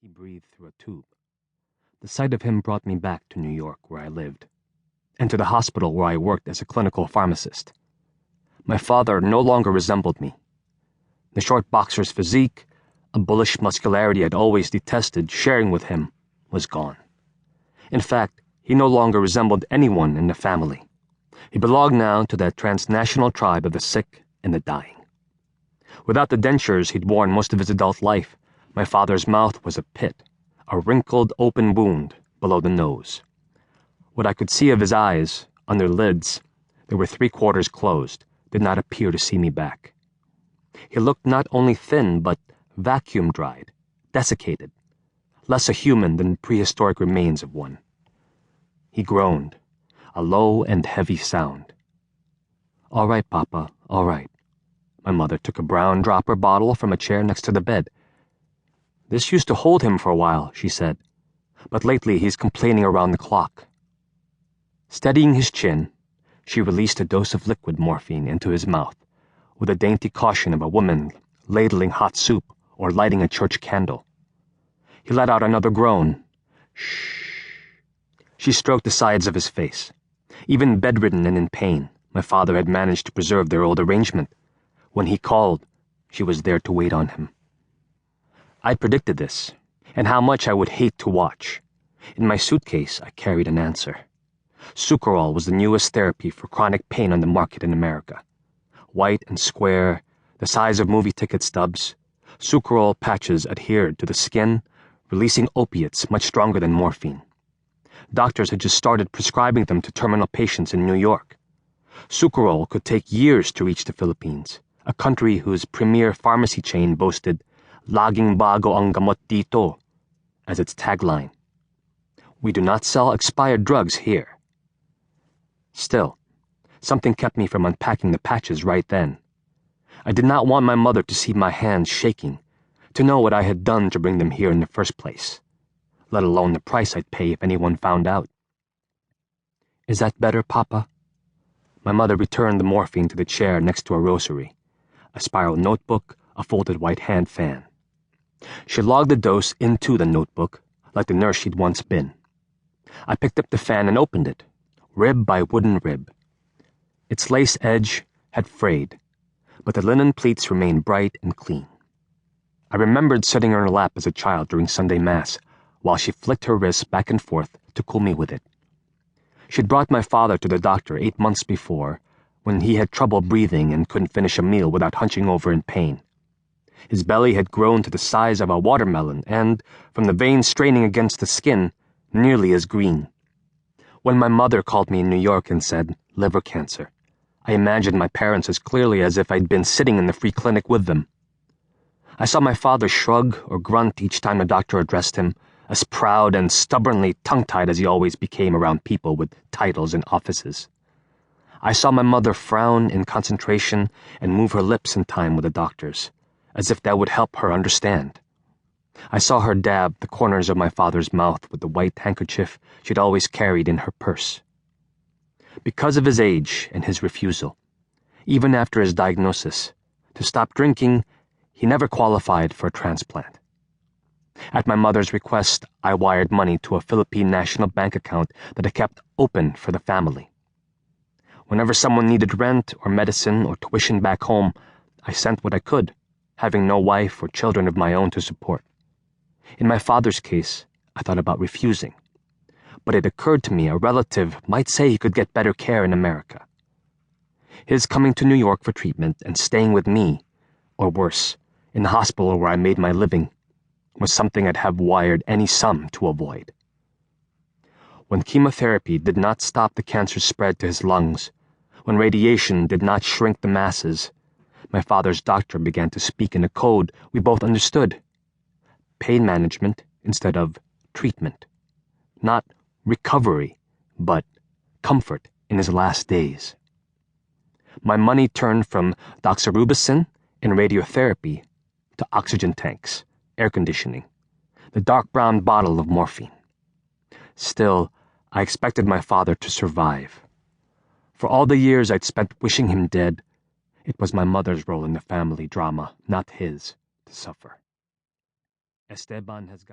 He breathed through a tube. The sight of him brought me back to New York, where I lived, and to the hospital where I worked as a clinical pharmacist. My father no longer resembled me. The short boxer's physique, a bullish muscularity I'd always detested sharing with him, was gone. In fact, he no longer resembled anyone in the family. He belonged now to that transnational tribe of the sick and the dying. Without the dentures he'd worn most of his adult life, my father's mouth was a pit, a wrinkled open wound below the nose. What I could see of his eyes, under lids, they were 3/4 closed, did not appear to see me back. He looked not only thin, but vacuum-dried, desiccated, less a human than prehistoric remains of one. He groaned, a low and heavy sound. "All right, Papa, all right." My mother took a brown dropper bottle from a chair next to the bed. "This used to hold him for a while," she said, "but lately he's complaining around the clock." Steadying his chin, she released a dose of liquid morphine into his mouth, with the dainty caution of a woman ladling hot soup or lighting a church candle. He let out another groan. "Shh." She stroked the sides of his face. Even bedridden and in pain, my father had managed to preserve their old arrangement. When he called, she was there to wait on him. I predicted this, and how much I would hate to watch. In my suitcase, I carried an answer. Sucralol was the newest therapy for chronic pain on the market in America. White and square, the size of movie ticket stubs, Sucralol patches adhered to the skin, releasing opiates much stronger than morphine. Doctors had just started prescribing them to terminal patients in New York. Sucralol could take years to reach the Philippines, a country whose premier pharmacy chain boasted "Laging bago ang gamot dito" as its tagline. "We do not sell expired drugs here." Still, something kept me from unpacking the patches right then. I did not want my mother to see my hands shaking, to know what I had done to bring them here in the first place, let alone the price I'd pay if anyone found out. "Is that better, Papa?" My mother returned the morphine to the chair next to a rosary, a spiral notebook, a folded white hand fan. She logged the dose into the notebook, like the nurse she'd once been. I picked up the fan and opened it, rib by wooden rib. Its lace edge had frayed, but the linen pleats remained bright and clean. I remembered sitting on her lap as a child during Sunday Mass, while she flicked her wrists back and forth to cool me with it. She'd brought my father to the doctor 8 months before, when he had trouble breathing and couldn't finish a meal without hunching over in pain. His belly had grown to the size of a watermelon and, from the veins straining against the skin, nearly as green. When my mother called me in New York and said, "liver cancer," I imagined my parents as clearly as if I'd been sitting in the free clinic with them. I saw my father shrug or grunt each time the doctor addressed him, as proud and stubbornly tongue-tied as he always became around people with titles and offices. I saw my mother frown in concentration and move her lips in time with the doctor's, as if that would help her understand. I saw her dab the corners of my father's mouth with the white handkerchief she'd always carried in her purse. Because of his age and his refusal, even after his diagnosis, to stop drinking, he never qualified for a transplant. At my mother's request, I wired money to a Philippine national bank account that I kept open for the family. Whenever someone needed rent or medicine or tuition back home, I sent what I could, having no wife or children of my own to support. In my father's case, I thought about refusing, but it occurred to me a relative might say he could get better care in America. His coming to New York for treatment and staying with me, or worse, in the hospital where I made my living, was something I'd have wired any sum to avoid. When chemotherapy did not stop the cancer's spread to his lungs, when radiation did not shrink the masses, my father's doctor began to speak in a code we both understood. Pain management instead of treatment. Not recovery, but comfort in his last days. My money turned from doxorubicin and radiotherapy to oxygen tanks, air conditioning, the dark brown bottle of morphine. Still, I expected my father to survive. For all the years I'd spent wishing him dead, it was my mother's role in the family drama, not his, to suffer. Esteban has got